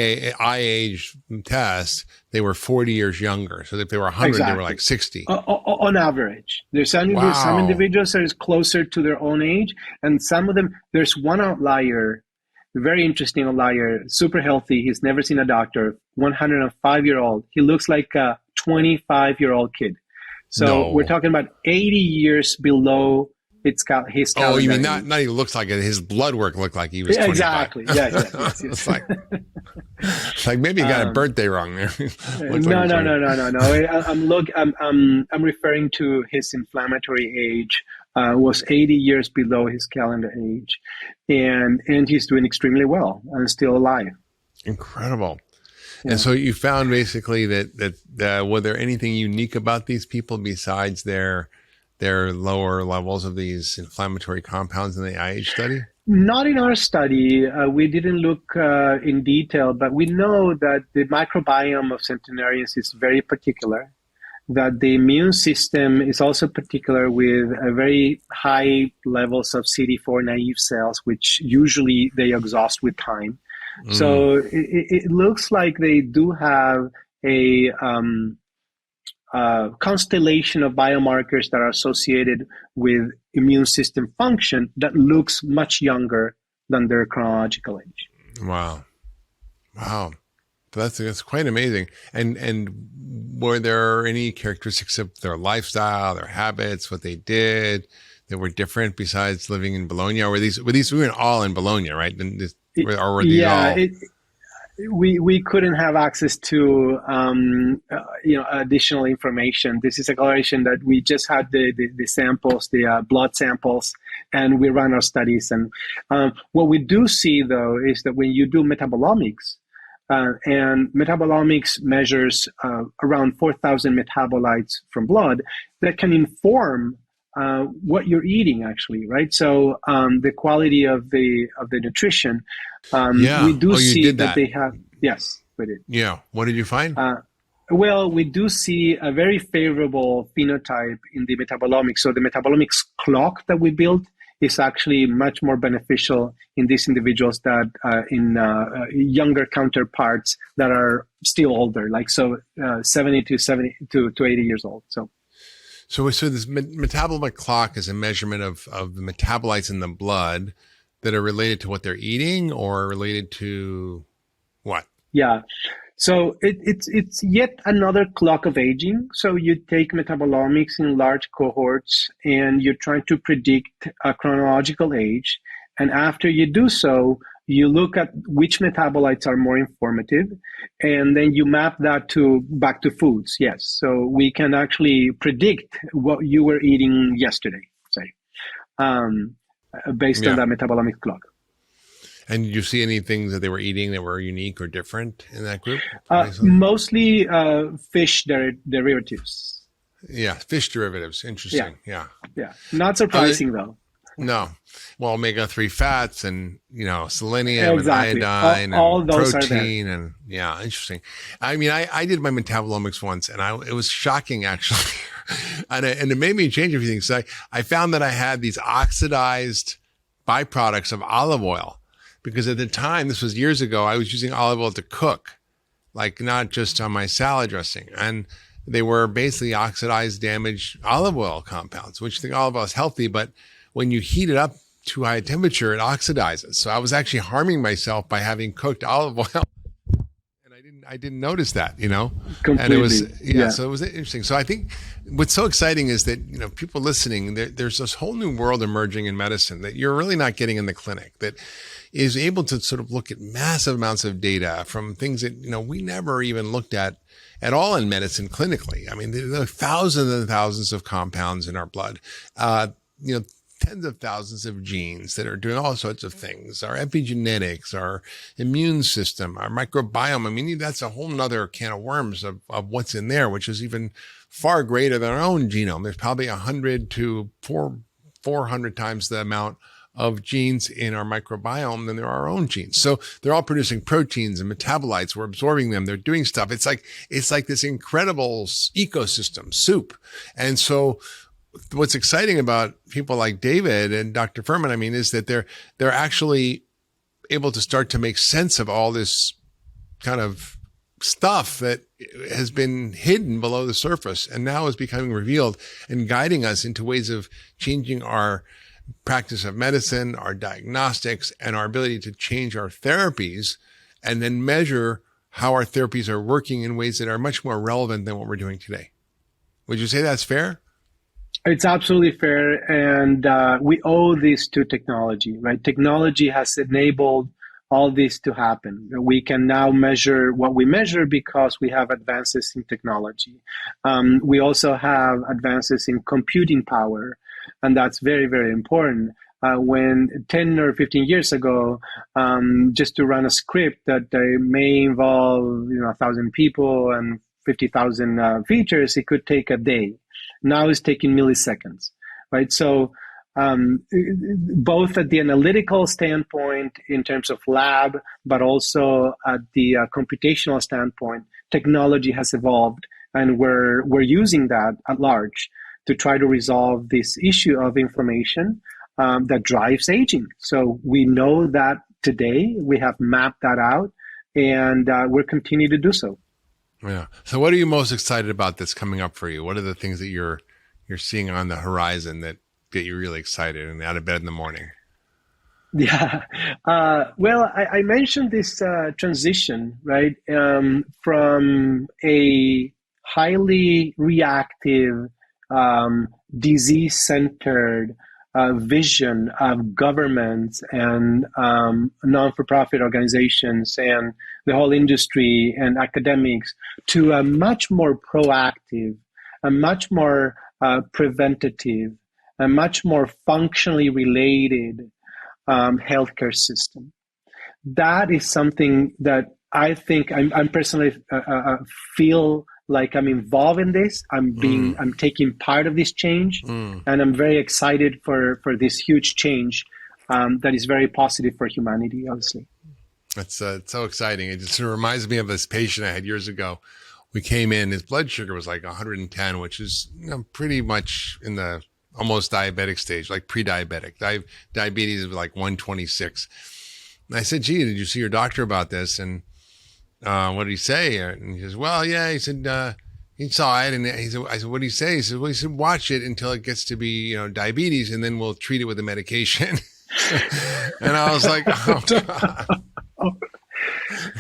age test, they were 40 years younger. So if they were 100, exactly. They were like 60. On average. There's some individuals that is closer to their own age, and some of them, there's one outlier, very interesting outlier, super healthy. He's never seen a doctor, 105-year-old. He looks like a 25-year-old kid. So we're talking about 80 years below his calendar. Oh, you mean not he looks like it, his blood work looked like he was 25. Exactly. Yes. It's like maybe he got a birthday wrong there. No. I'm referring to his inflammatory age. Was 80 years below his calendar age, and he's doing extremely well and still alive. Incredible. Yeah. And so you found basically that was there anything unique about these people besides their lower levels of these inflammatory compounds in the IH study? Not in our study. We didn't look in detail, but we know that the microbiome of centenarians is very particular, that the immune system is also particular with a very high levels of CD4 naive cells, which usually they exhaust with time. So it looks like they do have a constellation of biomarkers that are associated with immune system function that looks much younger than their chronological age. Wow. That's quite amazing. And were there any characteristics of their lifestyle, their habits, what they did that were different besides living in Bologna? Or were these we were all in Bologna, right? Or were these all? We couldn't have access to additional information. This is a collaboration that we just had the samples, the blood samples, and we ran our studies. And what we do see though is that when you do metabolomics, and metabolomics measures around 4,000 metabolites from blood that can inform what you're eating, actually, right? So the quality of the nutrition. We do see that they have. Yes, we did. Yeah. What did you find? Well, we do see a very favorable phenotype in the metabolomics. So the metabolomics clock that we built is actually much more beneficial in these individuals that in younger counterparts that are still older, like 70 to 80 years old. So this metabolic clock is a measurement of the metabolites in the blood that are related to what they're eating or related to what? Yeah. So it's yet another clock of aging. So you take metabolomics in large cohorts and you're trying to predict a chronological age. And after you do so, you look at which metabolites are more informative, and then you map that to back to foods. Yes. So we can actually predict what you were eating yesterday, say, um, based on Yeah. that metabolomic clock. And did you see any things that they were eating that were unique or different in that group? Mostly fish derivatives. Yeah, fish derivatives. Yeah, Interesting. Yeah. yeah. Not surprising though. No. Well, omega-3 fats and, selenium Exactly. and iodine All and those are there. protein and yeah, interesting. I mean, I did my metabolomics once and it was shocking actually. and it made me change a few things. So I found that I had these oxidized byproducts of olive oil because at the time, this was years ago, I was using olive oil to cook, like not just on my salad dressing. And they were basically oxidized, damaged olive oil compounds, which the olive oil is healthy, but when you heat it up too high a temperature, it oxidizes. So I was actually harming myself by having cooked olive oil. And I didn't notice that, Completely. And it was, so it was interesting. So I think what's so exciting is that, people listening, there's this whole new world emerging in medicine that you're really not getting in the clinic that is able to sort of look at massive amounts of data from things that, we never even looked at all in medicine clinically. I mean, there are thousands and thousands of compounds in our blood, tens of thousands of genes that are doing all sorts of things, our epigenetics, our immune system, our microbiome. I mean, that's a whole nother can of worms of what's in there, which is even far greater than our own genome. There's probably 100 to 400 times the amount of genes in our microbiome than there are our own genes. So they're all producing proteins and metabolites. We're absorbing them. They're doing stuff. It's like this incredible ecosystem soup. And so what's exciting about people like David and Dr. Furman, I mean, is that they're actually able to start to make sense of all this kind of stuff that has been hidden below the surface and now is becoming revealed and guiding us into ways of changing our practice of medicine, our diagnostics, and our ability to change our therapies and then measure how our therapies are working in ways that are much more relevant than what we're doing today. Would you say that's fair? It's absolutely fair. And we owe this to technology, right? Technology has enabled all this to happen. We can now measure what we measure because we have advances in technology. We also have advances in computing power, and that's very, very important. When 10 or 15 years ago, just to run a script that may involve 1,000 people and 50,000 features, it could take a day. Now it's taking milliseconds, right? So both at the analytical standpoint in terms of lab, but also at the computational standpoint, technology has evolved, and we're using that at large to try to resolve this issue of inflammation that drives aging. So we know that today, we have mapped that out, and we're continuing to do so. Yeah. So what are you most excited about that's coming up for you? What are the things that you're seeing on the horizon that get you really excited and out of bed in the morning? Yeah. Well, I mentioned this transition, right, from a highly reactive, disease-centered vision of governments and non-for-profit organizations and the whole industry and academics to a much more proactive, a much more preventative, a much more functionally related healthcare system. That is something that I think I'm personally feel like I'm involved in this. I'm taking part of this change, and I'm very excited for this huge change that is very positive for humanity, obviously. It's so exciting. It just reminds me of this patient I had years ago. We came in, his blood sugar was like 110, which is pretty much in the almost diabetic stage, like pre-diabetic. Diabetes is like 126. And I said, gee, did you see your doctor about this? And what did he say? And he says, well, yeah, he said, he saw it. And he said, I said, what did he say? He said, well, he said, watch it until it gets to be, diabetes, and then we'll treat it with a medication. And I was like, oh, God.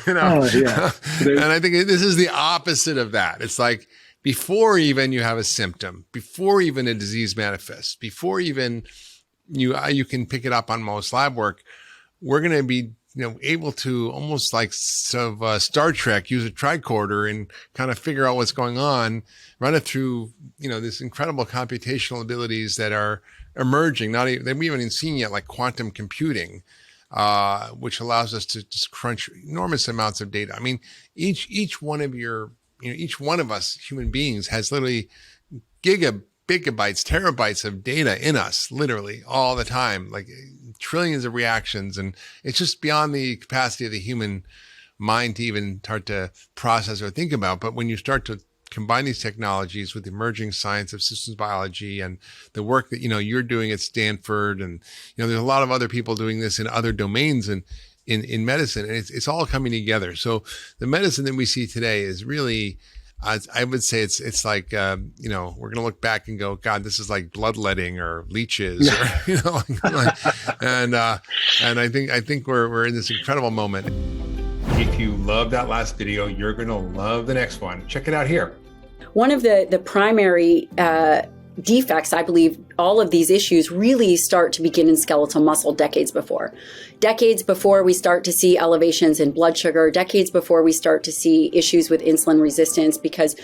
you know? Oh, yeah. And I think this is the opposite of that. It's like before even you have a symptom, before even a disease manifests, before even you can pick it up on most lab work, we're going to be able to almost like sort of Star Trek, use a tricorder and kind of figure out what's going on, run it through, this incredible computational abilities that are emerging, that we haven't even seen yet, like quantum computing, which allows us to just crunch enormous amounts of data. I mean, each one of each one of us human beings has literally gigabytes, terabytes of data in us, literally all the time, like trillions of reactions. And it's just beyond the capacity of the human mind to even start to process or think about. But when you start to combine these technologies with the emerging science of systems biology and the work that, you're doing at Stanford, and, there's a lot of other people doing this in other domains and in medicine, and it's all coming together. So the medicine that we see today is really, I would say it's like, we're going to look back and go, God, this is like bloodletting or leeches, or, and I think we're in this incredible moment. If you love that last video, you're going to love the next one. Check it out here. One of the primary defects, I believe, all of these issues really start to begin in skeletal muscle decades before. Decades before we start to see elevations in blood sugar, decades before we start to see issues with insulin resistance, because